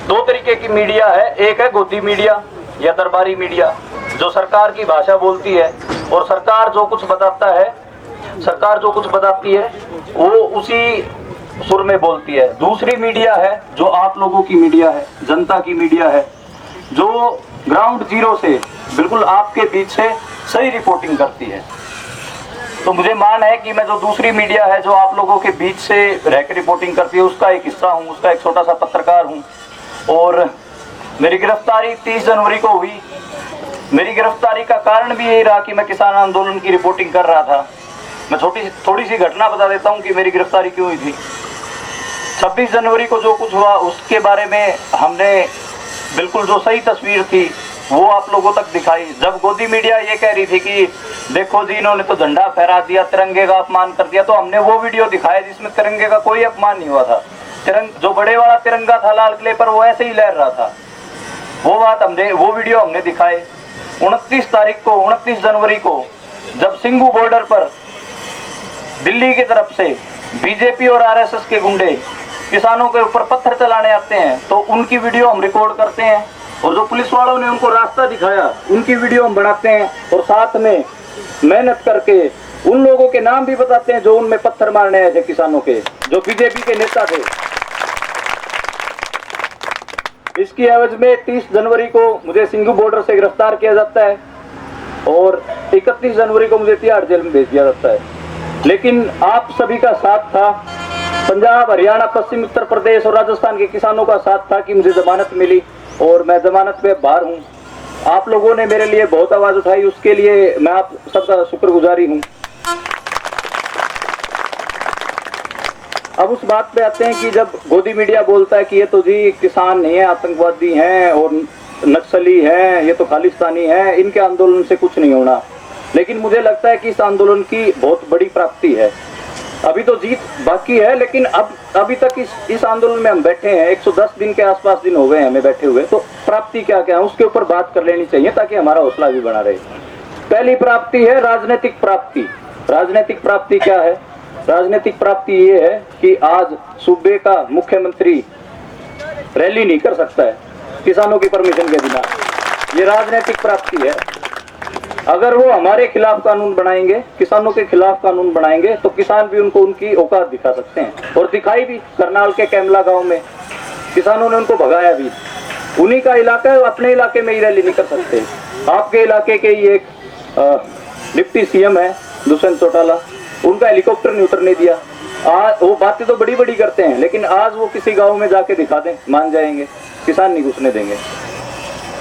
दो तरीके की मीडिया है, एक है गोदी मीडिया या दरबारी मीडिया जो सरकार की भाषा बोलती है और सरकार जो कुछ बताती है वो उसी सुर में बोलती है। दूसरी मीडिया है जो आप लोगों की मीडिया है, जनता की मीडिया है, जो ग्राउंड जीरो से बिल्कुल आपके बीच से सही रिपोर्टिंग करती है। तो मुझे मान है कि मैं जो दूसरी मीडिया है जो आप लोगों के बीच से रहकर रिपोर्टिंग करती है उसका एक हिस्सा हूँ, उसका एक छोटा सा पत्रकार हूँ। और मेरी गिरफ्तारी 30 जनवरी को हुई। मेरी गिरफ्तारी का कारण भी यही रहा कि मैं किसान आंदोलन की रिपोर्टिंग कर रहा था। मैं थोड़ी सी घटना बता देता हूँ कि मेरी गिरफ्तारी क्यों हुई थी। 26 जनवरी को जो कुछ हुआ उसके बारे में हमने बिल्कुल जो सही तस्वीर थी वो आप लोगों तक दिखाई। जब गोदी मीडिया ये कह रही थी कि देखो जी इन्होंने तो झंडा फहरा दिया, तिरंगे का अपमान कर दिया, तो हमने वो वीडियो दिखाया जिसमें तिरंगे का कोई अपमान नहीं हुआ था। जो बड़े वाला तिरंगा था लाल किले पर वो ऐसे ही लहर रहा था। वो वीडियो हमने दिखाए। 29 जनवरी को जब सिंघू बॉर्डर पर दिल्ली की तरफ से बीजेपी और आरएसएस के गुंडे किसानों के ऊपर पत्थर चलाने आते हैं तो उनकी वीडियो हम रिकॉर्ड करते हैं और जो पुलिस वालों ने उनको रास्ता दिखाया उनकी वीडियो हम बनाते हैं और साथ में मेहनत करके उन लोगों के नाम भी बताते हैं जो उनमें पत्थर मारने आए थे, किसानों के, जो बीजेपी के नेता थे। इसकी एवज में 30 जनवरी को मुझे सिंघू बॉर्डर से गिरफ्तार किया जाता है और 31 जनवरी को मुझे तिहाड़ जेल में भेज दिया जाता है। लेकिन आप सभी का साथ था, पंजाब, हरियाणा, पश्चिम उत्तर प्रदेश और राजस्थान के किसानों का साथ था कि मुझे जमानत मिली और मैं जमानत पे बाहर हूँ। आप लोगों ने मेरे लिए बहुत आवाज उठाई, उसके लिए मैं आप सबका शुक्रगुजारी हूँ। अब उस बात पे आते हैं कि जब गोदी मीडिया बोलता है कि ये तो जी किसान नहीं है, आतंकवादी हैं और नक्सली हैं, ये तो खालिस्तानी हैं, इनके आंदोलन से कुछ नहीं होना। लेकिन मुझे लगता है कि इस आंदोलन की बहुत बड़ी प्राप्ति है। अभी तो जीत बाकी है लेकिन अभी तक इस आंदोलन में हम बैठे हैं, 110 दिन के आसपास दिन हो गए हमें बैठे हुए। तो प्राप्ति क्या क्या है उसके ऊपर बात कर लेनी चाहिए ताकि हमारा हौसला भी बना रहे। पहली प्राप्ति है राजनीतिक प्राप्ति। राजनीतिक प्राप्ति क्या है? राजनीतिक प्राप्ति ये है कि आज सूबे का मुख्यमंत्री रैली नहीं कर सकता है किसानों की परमिशन के बिना। ये राजनीतिक प्राप्ति है। अगर वो हमारे खिलाफ कानून बनाएंगे, किसानों के खिलाफ कानून बनाएंगे तो किसान भी उनको उनकी औकात दिखा सकते हैं और दिखाई भी। करनाल के कैमला गांव में किसानों ने उनको भगाया भी। उन्हीं का इलाका है, अपने इलाके में ही रैली नहीं कर सकते। आपके इलाके के ही एक डिप्टी सीएम है दुष्यंत चौटाला, उनका हेलीकॉप्टर नहीं उतरने दिया। आज वो बातें तो बड़ी बड़ी करते हैं लेकिन आज वो किसी गाँव में जाके दिखा दें, मान जाएंगे, किसान नहीं घुसने देंगे।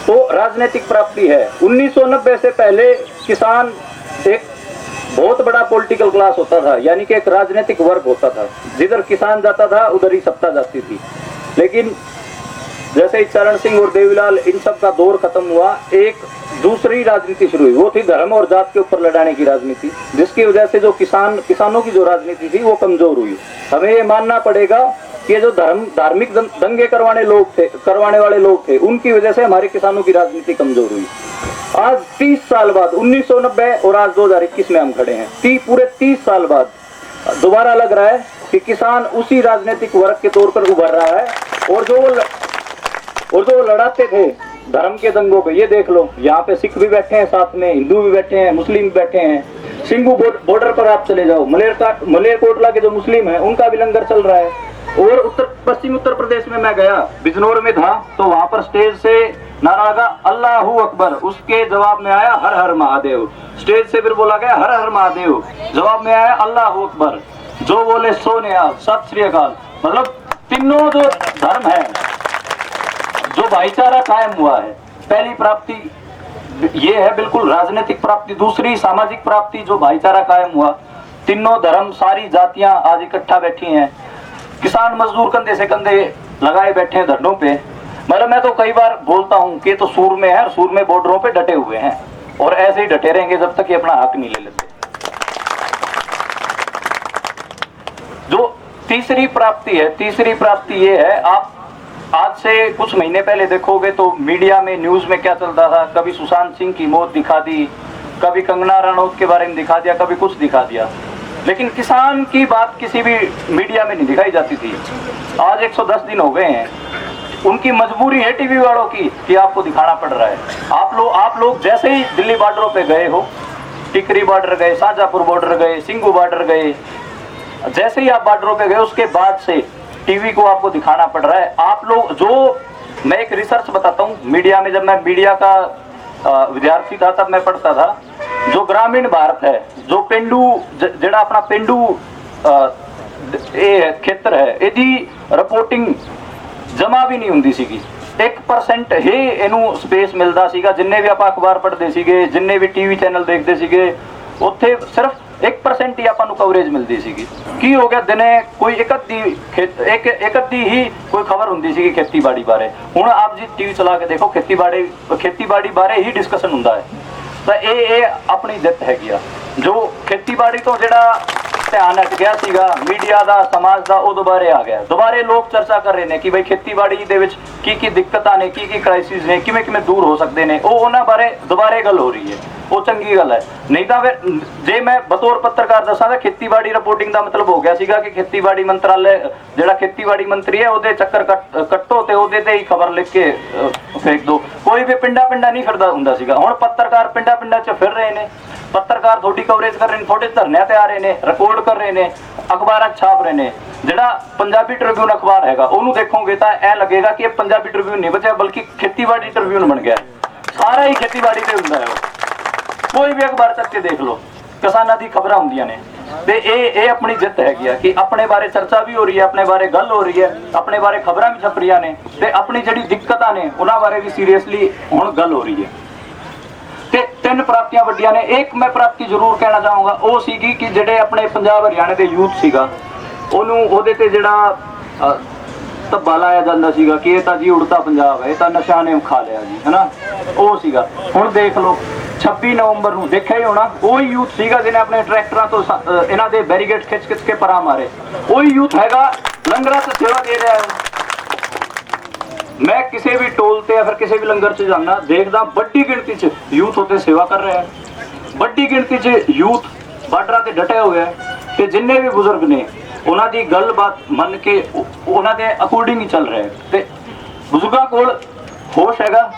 तो राजनीतिक प्राप्ति है। 1990 से पहले किसान एक बहुत बड़ा पॉलिटिकल क्लास होता था, यानी कि एक राजनीतिक वर्ग होता था। जिधर किसान जाता था उधर ही सत्ता जाती थी। लेकिन जैसे ही चरण सिंह और देवीलाल इन सब का दौर खत्म हुआ, एक दूसरी राजनीति शुरू हुई। वो थी धर्म और जात के ऊपर लड़ाने की राजनीति, जिसकी वजह से जो किसानों की जो राजनीति थी वो कमजोर हुई। हमें ये मानना पड़ेगा कि जो धार्मिक दंगे करवाने वाले लोग थे उनकी वजह से हमारे किसानों की राजनीति कमजोर हुई। आज 30 साल बाद 1990 और आज 2021 में हम खड़े हैं, पूरे 30 साल बाद दोबारा लग रहा है कि किसान उसी राजनीतिक वर्ग के तौर पर उभर रहा है। और जो वो लड़ाते थे धर्म के दंगों पे, ये देख लो, यहाँ पे सिख भी बैठे हैं, साथ में हिंदू भी बैठे हैं, मुस्लिम भी बैठे हैं। सिंघू बॉर्डर पर आप चले जाओ, मलेरकोटला के जो मुस्लिम हैं उनका भी लंगर चल रहा है। और पश्चिम उत्तर प्रदेश में मैं गया, बिजनौर में था, तो वहां पर स्टेज से नारा लगा अल्लाहू अकबर, उसके जवाब में आया हर हर महादेव। स्टेज से फिर बोला गया हर हर महादेव, जवाब में आया अल्लाहू अकबर। जो बोले सो निहाल, सत श्री अकाल। मतलब तीनों जो धर्म है, जो भाईचारा कायम हुआ है। पहली प्राप्ति ये है बिल्कुल राजनीतिक प्राप्ति। दूसरी सामाजिक प्राप्ति जो भाईचारा कायम हुआ, तीनों धर्म, सारी जातियां आज इकट्ठा बैठी हैं। किसान मजदूर कंधे से कंधे लगाए बैठे हैं धरनों पे। मतलब मैं तो कई बार बोलता हूँ कि तो सूर में है और सूर में बॉर्डरों पे डटे हुए हैं और ऐसे ही डटे रहेंगे जब तक ये अपना हक नहीं ले लेते। जो तीसरी प्राप्ति ये है, आप आज से कुछ महीने पहले देखोगे तो मीडिया में, न्यूज में क्या चलता था। कभी सुशांत सिंह की मौत दिखा दी, कभी कंगना रनौत के बारे में दिखा दिया, कभी कुछ दिखा दिया, लेकिन किसान की बात किसी भी मीडिया में नहीं दिखाई जाती थी। आज 110 दिन हो गए हैं, उनकी मजबूरी है टीवी वालों की कि आपको दिखाना पड़ रहा है। आप लोग जैसे ही दिल्ली बॉर्डरों पे गए हो, टिकरी बॉर्डर गए, शाहजहांपुर बॉर्डर गए, सिंघू बॉर्डर गए, जैसे ही आप बॉर्डरों पे गए उसके बाद से टीवी को आपको दिखाना पड़ रहा है। आप लोग जो, मैं एक रिसर्च बताता हूँ, मीडिया में जब मैं मीडिया का विद्यार्थी था तब मैं पढ़ता था, जो ग्रामीण भारत है, जो पेंडू ਜਿਹੜਾ ਆਪਣਾ पेंडू ਇਹ ਖੇਤਰ ਹੈ, ਇਹਦੀ ਰਿਪੋਰਟਿੰਗ ਜਮਾ ਵੀ ਨਹੀਂ ਹੁੰਦੀ ਸੀਗੀ। 1% ਹੀ ਇਹਨੂੰ ਸਪੇਸ ਮਿਲਦਾ ਸੀਗਾ। ਜਿੰਨੇ ਵੀ ਆਪਾਂ ਅਖਬਾਰ ਪੜ੍ਹਦੇ ਸੀਗੇ, ਜਿੰਨੇ ਵੀ ਟੀਵੀ ਚੈਨਲ ਦੇਖਦੇ ਸੀਗੇ, ਉੱਥੇ ਸਿਰਫ 1% ਹੀ ਆਪਾਂ ਨੂੰ ਕਵਰੇਜ ਮਿਲਦੀ ਸੀਗੀ। ਕੀ ਹੋ ਗਿਆ, ਦਿਨੇ ਕੋਈ ਇੱਕ ਅੱਧੀ ਹੀ ਕੋਈ ਖਬਰ ਹੁੰਦੀ ਸੀਗੀ ਖੇਤੀਬਾੜੀ ਬਾਰੇ। ਹੁਣ ਆਪ ਜੀ ਟੀਵੀ ਚਲਾ ਕੇ ਦੇਖੋ, ਖੇਤੀਬਾੜੀ ਬਾਰੇ ਹੀ ਡਿਸਕਸ਼ਨ ਹੁੰਦਾ ਹੈ। ਤਾਂ ਇਹ ਆਪਣੀ ਜਿੱਤ ਹੈਗੀ ਆ। ਜੋ ਖੇਤੀਬਾੜੀ ਤੋਂ ਜਿਹੜਾ ਧਿਆਨ ਹਟ ਗਿਆ ਸੀਗਾ ਮੀਡੀਆ ਦਾ, ਸਮਾਜ ਦਾ, ਉਹ ਦੁਬਾਰੇ ਆ ਗਿਆ। ਦੁਬਾਰੇ ਲੋਕ ਚਰਚਾ ਕਰ ਰਹੇ ਨੇ ਕਿ ਬਈ ਖੇਤੀਬਾੜੀ ਦੇ ਵਿੱਚ ਕੀ ਦਿੱਕਤਾਂ ਨੇ, ਕੀ ਕ੍ਰਾਈਸਿਸ ਨੇ, ਕਿਵੇਂ ਦੂਰ ਹੋ ਸਕਦੇ ਨੇ। ਉਹ ਉਹਨਾਂ ਬਾਰੇ ਦੁਬਾਰੇ ਗੱਲ ਹੋ ਰਹੀ ਹੈ। ਉਹ ਚੰਗੀ ਗੱਲ ਹੈ। ਨਹੀਂ ਤਾਂ ਫਿਰ ਜੇ ਮੈਂ ਬਤੌਰ ਪੱਤਰਕਾਰ ਦੱਸਾਂ ਤਾਂ ਖੇਤੀਬਾੜੀ ਰਿਪੋਰਟਿੰਗ ਦਾ ਮਤਲਬ ਹੋ ਗਿਆ ਸੀਗਾ ਕਿ ਖੇਤੀਬਾੜੀ ਮੰਤਰਾਲੇ, ਜਿਹੜਾ ਖੇਤੀਬਾੜੀ ਮੰਤਰੀ ਹੈ, ਉਹਦੇ ਚੱਕਰ ਕੱਟੋ ਤੇ ਉਹਦੇ ਤੇ ਹੀ ਖਬਰ ਲਿਖ ਕੇ ਫੇਕ ਦੋ। ਕੋਈ ਵੀ ਪਿੰਡਾਂ ਨਹੀਂ ਫਿਰਦਾ ਹੁੰਦਾ ਸੀਗਾ। ਹੁਣ ਪੱਤਰਕਾਰ ਪਿੰਡਾਂ 'ਚ ਫਿਰ ਰਹੇ ਨੇ। ਪੱਤਰਕਾਰ ਤੁਹਾਡੀ ਕਵਰੇਜ ਕਰ ਰਹੇ ਨੇ, ਤੁਹਾਡੇ ਧਰਨਿਆਂ ਤੇ ਆ ਰਹੇ ਨੇ, ਰਿਕਾਰਡ ਕਰ ਰਹੇ ਨੇ, ਅਖਬਾਰਾਂ ਛਾਪ ਰਹੇ ਨੇ। ਜਿਹੜਾ ਪੰਜਾਬੀ ਟ੍ਰਿਬਿਊਨ ਅਖਬਾਰ ਹੈਗਾ ਉਹਨੂੰ ਦੇਖੋਗੇ ਤਾਂ ਐ ਲੱਗੇਗਾ ਕਿ ਇਹ ਪੰਜਾਬੀ ਟ੍ਰਿਬਿਊਨ ਨਹੀਂ ਬਚਿਆ, ਬਲਕਿ ਖੇਤੀਬਾੜੀ ਟ੍ਰਿਬਿਊਨ ਬਣ ਗਿਆ। ਸਾਰਾ ਹੀ ਖੇਤੀਬਾੜੀ ਤੇ ਹੁੰਦਾ ਹੈ। ਕੋਈ ਵੀ ਅਖਬਾਰ ਚੱਕ ਕੇ ਦੇਖ ਲਓ, ਕਿਸਾਨਾਂ ਦੀ ਖਬਰਾਂ ਹੁੰਦੀਆਂ ਨੇ। ਤੇ ਇਹ ਆਪਣੀ ਜਿੱਤ ਹੈਗੀ ਆ ਕਿ ਆਪਣੇ ਬਾਰੇ ਚਰਚਾ ਵੀ ਹੋ ਰਹੀ ਹੈ, ਆਪਣੇ ਬਾਰੇ ਗੱਲ ਹੋ ਰਹੀ ਹੈ, ਆਪਣੇ ਬਾਰੇ ਖਬਰਾਂ ਵੀ ਛਪ ਰਹੀਆਂ ਨੇ, ਤੇ ਆਪਣੀ ਜਿਹੜੀ ਦਿੱਕਤਾਂ ਨੇ ਉਹਨਾਂ ਬਾਰੇ ਵੀ ਸੀਰੀਅਸਲੀ ਹੁਣ ਗੱਲ ਹੋ ਰਹੀ ਹੈ। ਤੇ 3 ਪ੍ਰਾਪਤੀਆਂ ਵੱਡੀਆਂ ਨੇ। ਇੱਕ ਮੈਂ ਪ੍ਰਾਪਤੀ ਜ਼ਰੂਰ ਕਹਿਣਾ ਚਾਹੂੰਗਾ, ਉਹ ਸੀਗੀ ਕਿ ਜਿਹੜੇ ਆਪਣੇ ਪੰਜਾਬ ਹਰਿਆਣੇ ਦੇ ਯੂਥ ਸੀਗਾ, ਉਹਦੇ ਤੇ ਜਿਹੜਾ ਧੱਬਾ ਲਾਇਆ ਜਾਂਦਾ ਸੀਗਾ ਕਿ ਇਹ ਤਾਂ ਜੀ ਉੜਦਾ ਪੰਜਾਬ ਹੈ, ਇਹ ਤਾਂ ਨਸ਼ਾ ਨੇ ਖਾ ਲਿਆ ਜੀ, ਹੈਨਾ, ਉਹ ਸੀਗਾ। ਹੁਣ ਦੇਖ ਲਓ 26 ਨਵੰਬਰ ਨੂੰ ਦੇਖਿਆ ਹੀ ਹੋਣਾ, ਉਹੀ ਯੂਥ ਸੀਗਾ ਜਿਹਨੇ ਆਪਣੇ ਟਰੈਕਟਰਾਂ ਤੋਂ ਇਹਨਾਂ ਦੇ ਬੈਰੀਗੇਡ ਖਿੱਚ ਕੇ ਪਰਾਂ ਮਾਰੇ। ਉਹੀ ਯੂਥ ਹੈਗਾ ਲੰਗਰਾਂ 'ਚ ਸੇਵਾ ਦੇ ਰਿਹਾ ਹੈ। मैं किसी भी टोल ਤੇ या फिर किसी भी लंगर 'ਚ जाना देखदा ਵੱਡੀ ਗਿਣਤੀ 'ਚ ਯੂਥ ਉੱਤੇ ਸੇਵਾ ਕਰ ਰਿਹਾ ਹੈ। ਵੱਡੀ ਗਿਣਤੀ 'ਚ ਯੂਥ ਬਾਰਡਰਾਂ ਤੇ ਡਟੇ ਹੋਏ ਹੈ ਤੇ ਜਿੰਨੇ ਵੀ ਬਜ਼ੁਰਗ ਨੇ ਉਹਨਾਂ ਦੀ ਗੱਲਬਾਤ ਮੰਨ ਕੇ ਉਹਨਾਂ ਦੇ ਅਕੋਰਡਿੰਗ ਹੀ ਚੱਲ ਰਿਹਾ ਹੈ। ਤੇ ਬਜ਼ੁਰਗਾਂ ਕੋਲ ਹੋਸ਼ ਹੈਗਾ,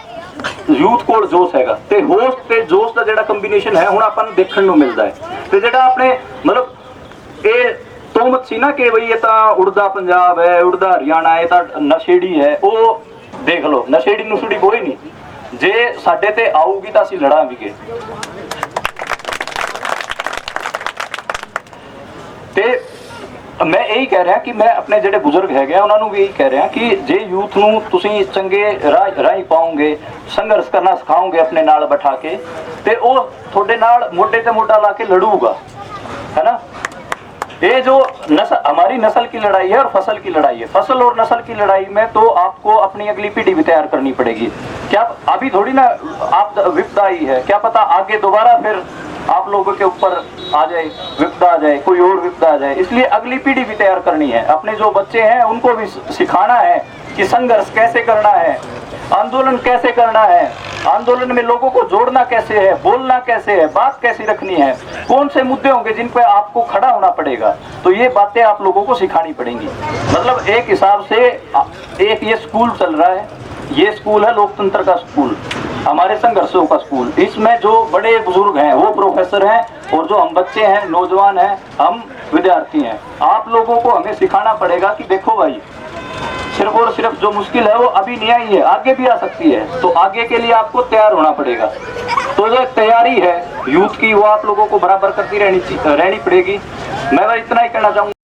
ਯੂਥ ਕੋਲ ਜੋਸ਼ ਹੈਗਾ, ਤੇ ਹੋਸ਼ ਤੇ ਜੋਸ਼ ਦਾ ਜਿਹੜਾ ਕੰਬੀਨੇਸ਼ਨ ਹੈ ਹੁਣ ਆਪਾਂ ਨੂੰ ਦੇਖਣ ਨੂੰ ਮਿਲਦਾ ਹੈ। ਤੇ ਜਿਹੜਾ ਆਪਣੇ ਮਤਲਬ ਇਹ ਤੋਮਤ ਸੀ ਨਾ ਕਿ ਬਈ ਇਹ ਤਾਂ ਉੜਦਾ ਪੰਜਾਬ ਹੈ, ਉੜਦਾ ਹਰਿਆਣਾ ਹੈ, ਇਹ ਤਾਂ ਨਸ਼ੇੜੀ ਹੈ, ਉਹ ਦੇਖ ਲਓ ਨਸ਼ੇੜੀ ਨੁਸ਼ੇੜੀ ਕੋਈ ਨਹੀਂ। ਜੇ ਸਾਡੇ ਤੇ ਆਊਗੀ ਤਾਂ ਅਸੀਂ ਲੜਾਂਗੇ। ਤੇ ਮੈਂ ਇਹੀ ਕਹਿ ਰਿਹਾ ਕਿ ਮੈਂ ਆਪਣੇ ਜਿਹੜੇ ਬਜ਼ੁਰਗ ਹੈਗੇ ਆ ਉਹਨਾਂ ਨੂੰ ਵੀ ਇਹੀ ਕਹਿ ਰਿਹਾ ਕਿ ਜੇ ਯੂਥ ਨੂੰ ਤੁਸੀਂ ਚੰਗੇ ਰਾਹ ਪਾਓਗੇ, ਸੰਘਰਸ਼ ਕਰਨਾ ਸਿਖਾਓਗੇ ਆਪਣੇ ਨਾਲ ਬਿਠਾ ਕੇ, ਤੇ ਉਹ ਤੁਹਾਡੇ ਨਾਲ ਮੋਢੇ ਤੇ ਮੋਢਾ ਲਾ ਕੇ ਲੜੂਗਾ, है ना। ये जो हमारी नस्ल की लड़ाई है और फसल की लड़ाई है, फसल और नस्ल की लड़ाई में तो आपको अपनी अगली पीढ़ी भी तैयार करनी पड़ेगी। क्या अभी थोड़ी ना आप विपदा आई है, क्या पता आगे दोबारा फिर आप लोगों के ऊपर आ जाए विपदा, आ जाए कोई और विपदा आ जाए। इसलिए अगली पीढ़ी भी तैयार करनी है। अपने जो बच्चे हैं उनको भी सिखाना है कि संघर्ष कैसे करना है, आंदोलन कैसे करना है, आंदोलन में लोगों को जोड़ना कैसे है, बोलना कैसे है, बात कैसी रखनी है, कौन से मुद्दे होंगे जिन पे आपको खड़ा होना पड़ेगा। तो ये बातें आप लोगों को सिखानी पड़ेंगी। मतलब एक हिसाब से एक ये स्कूल चल रहा है, ये स्कूल है लोकतंत्र का स्कूल, हमारे संघर्षों का स्कूल। इसमें जो बड़े बुजुर्ग हैं वो प्रोफेसर हैं और जो हम बच्चे हैं, नौजवान हैं, हम विद्यार्थी हैं। आप लोगों को हमें सिखाना पड़ेगा कि देखो भाई सिर्फ और सिर्फ जो मुश्किल है वो अभी नहीं आई है, आगे भी आ सकती है। तो आगे के लिए आपको तैयार होना पड़ेगा। तो जो तैयारी है यूथ की वो आप लोगों को बराबर करती रहनी पड़ेगी। मैं बस इतना ही कहना चाहूँगा।